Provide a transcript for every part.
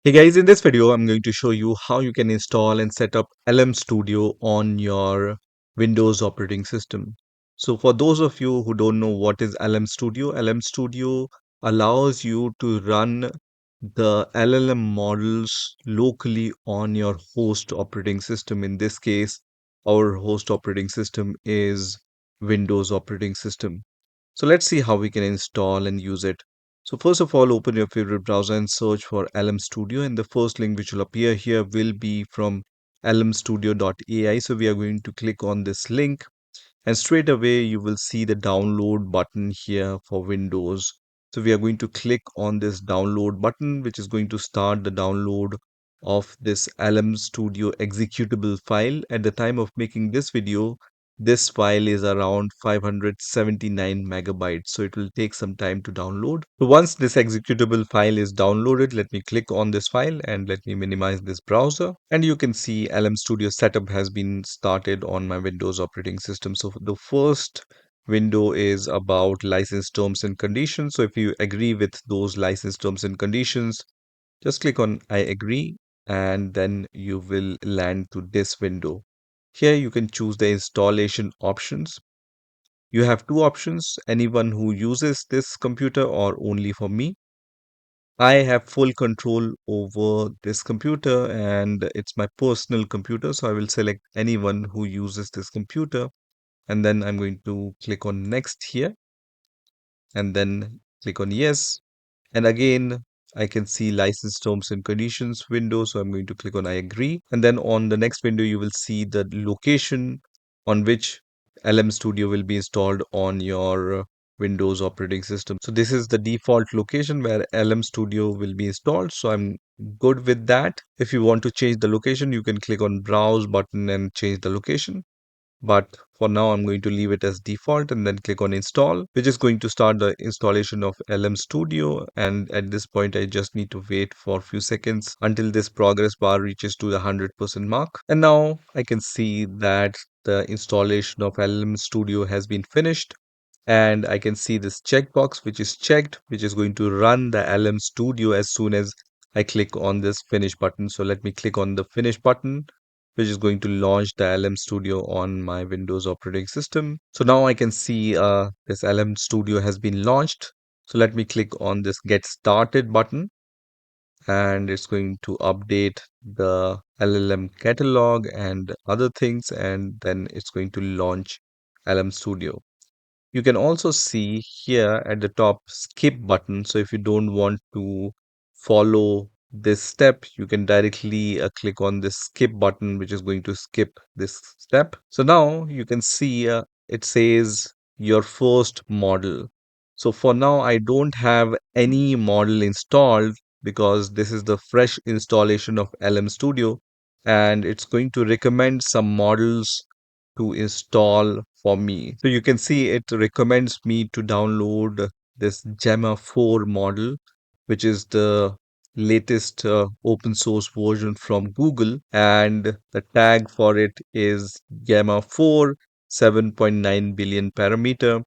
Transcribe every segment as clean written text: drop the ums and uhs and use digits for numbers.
Hey guys, in this video, I'm going to show you how you can install and set up LM Studio on your Windows operating system. So for those of you who don't know what is LM Studio, LM Studio allows you to run the LLM models locally on your host operating system. In this case, our host operating system is Windows operating system. So let's see how we can install and use it. So first of all, open your favorite browser and search for LM Studio. And the first link which will appear here will be from lmstudio.ai. So we are going to click on this link and straight away you will see the download button here for Windows. So we are going to click on this download button, which is going to start the download of this LM Studio executable file. At the time of making this video, this file is around 579 megabytes, so it will take some time to download. So once this executable file is downloaded, let me click on this file and let me minimize this browser. And you can see LM Studio setup has been started on my Windows operating system. So the first window is about license terms and conditions. So if you agree with those license terms and conditions, just click on I agree and then you will land to this window. Here you can choose the installation options. You have two options, anyone who uses this computer or only for me. I have full control over this computer and it's my personal computer. So I will select anyone who uses this computer and then I'm going to click on next here and then click on yes. And again, I can see license terms and conditions window. So I'm going to click on I agree. And then on the next window, you will see the location on which LM Studio will be installed on your Windows operating system. So this is the default location where LM Studio will be installed. So I'm good with that. If you want to change the location, you can click on browse button and change the location. But for now, I'm going to leave it as default and then click on install, which is going to start the installation of LM Studio. And at this point, I just need to wait for a few seconds until this progress bar reaches to the 100% mark. And now I can see that the installation of LM Studio has been finished. And I can see this checkbox, which is checked, which is going to run the LM Studio as soon as I click on this finish button. So let me click on the finish button, which is going to launch the LM Studio on my Windows operating system. So now I can see this LM Studio has been launched. So let me click on this Get Started button and it's going to update the LLM catalog and other things, and then it's going to launch LM Studio. You can also see here at the top skip button. So if you don't want to follow this step, you can directly click on this skip button, which is going to skip this step. So now you can see it says your first model. So for now, I don't have any model installed because this is the fresh installation of LM Studio and it's going to recommend some models to install for me. So you can see it recommends me to download this Gemma 4 model, which is the latest open source version from Google. And the tag for it is Gemma 4 7.9 billion parameter.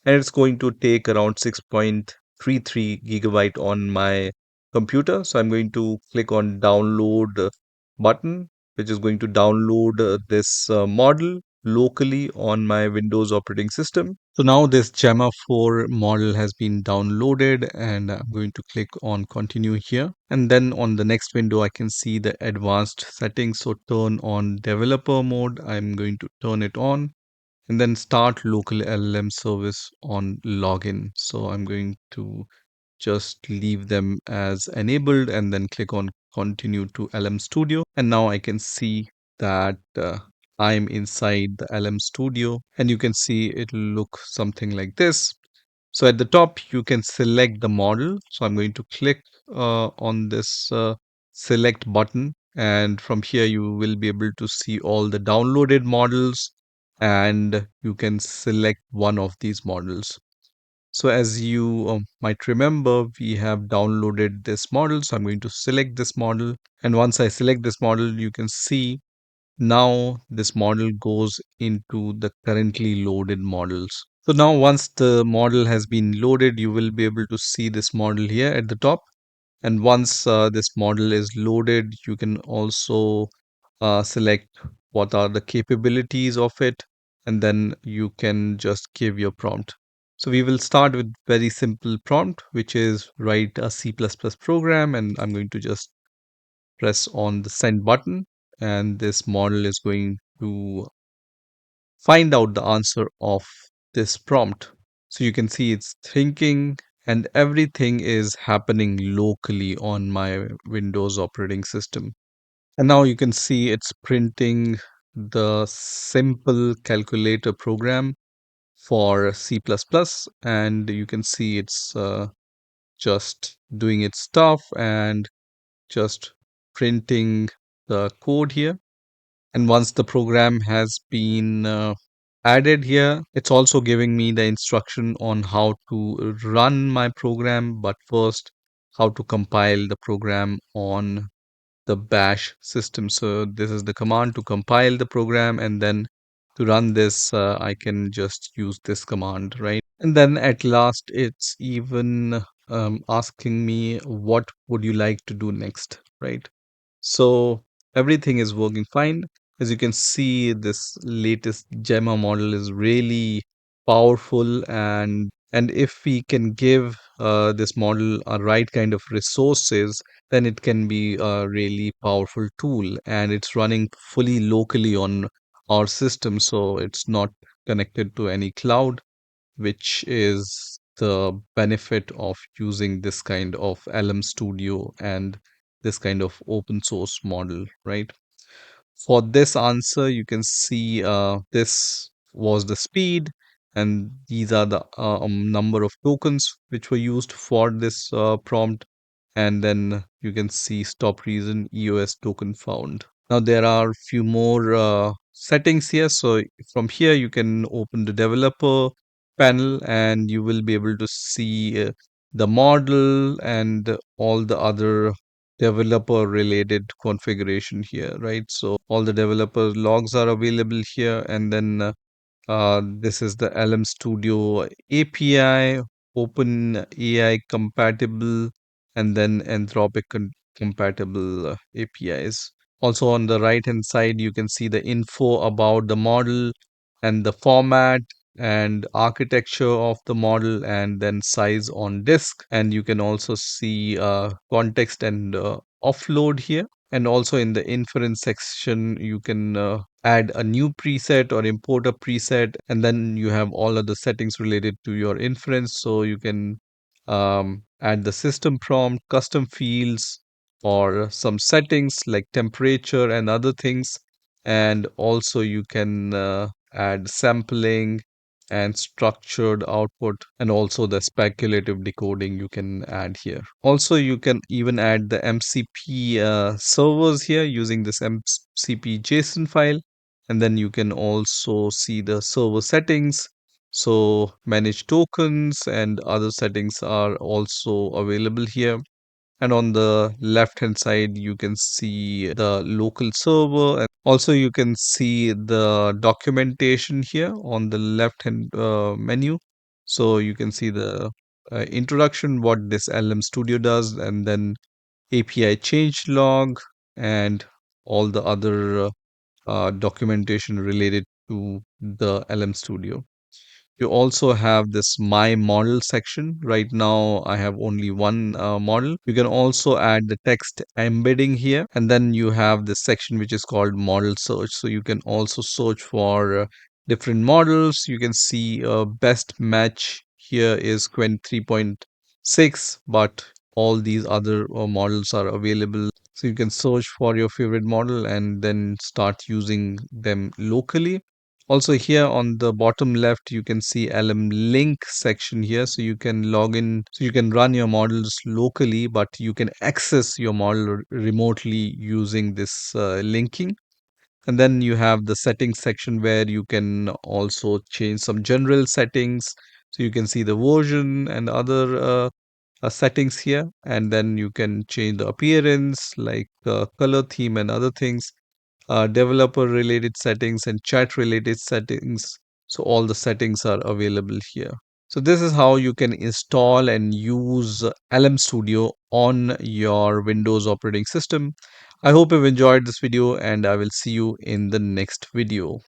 And it's going to take around 6.33 gigabyte on my computer. So I'm going to click on download button, which is going to download this model locally on my Windows operating system. So now this Gemma 4 model has been downloaded and I'm going to click on continue here. And then on the next window, I can see the advanced settings. So turn on developer mode. I'm going to turn it on and then start local LLM service on login. So I'm going to just leave them as enabled and then click on continue to LM Studio. And now I can see that I'm inside the LM Studio and you can see it look something like this. So at the top, you can select the model. So I'm going to click on this select button. And from here, you will be able to see all the downloaded models and you can select one of these models. So as you might remember, we have downloaded this model. So I'm going to select this model. And once I select this model, you can see now this model goes into the currently loaded models. So now once the model has been loaded, you will be able to see this model here at the top. And once this model is loaded, you can also select what are the capabilities of it, and then you can just give your prompt. So we will start with very simple prompt, which is write a C++ program, and I'm going to just press on the send button, and this model is going to find out the answer of this prompt. So you can see it's thinking, and everything is happening locally on my Windows operating system. And now you can see it's printing the simple calculator program for C++, and you can see it's just doing its stuff and just printing the code here. And once the program has been added here, it's also giving me the instruction on how to run my program, but first how to compile the program on the bash system. So this is the command to compile the program, and then to run this, I can just use this command, right? And then at last, it's even asking me, what would you like to do next, right? So everything is working fine. As you can see, this latest Gemma model is really powerful, and if we can give this model a right kind of resources, then it can be a really powerful tool, and it's running fully locally on our system, so it's not connected to any cloud, which is the benefit of using this kind of LM Studio and this kind of open source model, right? For this answer, you can see this was the speed, and these are the number of tokens which were used for this prompt. And then you can see stop reason EOS token found. Now there are few more settings here. So from here you can open the developer panel, and you will be able to see the model and all the other developer related configuration here, right? So all the developer logs are available here, and then this is the LM Studio API, Open AI compatible, and then Anthropic compatible APIs. Also on the right hand side, you can see the info about the model and the format and architecture of the model, and then size on disk. And you can also see context and offload here. And also in the inference section, you can add a new preset or import a preset, and then you have all of the settings related to your inference. So you can add the system prompt, custom fields, or some settings like temperature and other things. And also you can add sampling and structured output, and also the speculative decoding you can add here. Also, you can even add the MCP servers here using this MCP JSON file, and then you can also see the server settings. So manage tokens and other settings are also available here. And on the left hand side, you can see the local server, and also you can see the documentation here on the left hand menu. So you can see the introduction, what this LM Studio does, and then API change log, and all the other documentation related to the LM Studio. You also have this my model section. Right now, I have only one model. You can also add the text embedding here. And then you have this section which is called model search. So you can also search for different models. You can see best match here is Qwen 3.6, but all these other models are available. So you can search for your favorite model and then start using them locally. Also here on the bottom left, you can see LM link section here. So you can log in, so you can run your models locally, but you can access your model remotely using this linking. And then you have the settings section where you can also change some general settings. So you can see the version and other settings here. And then you can change the appearance like color theme and other things, developer related settings and chat related settings. So all the settings are available here. So this is how you can install and use LM Studio on your Windows operating system. I hope you've enjoyed this video and I will see you in the next video.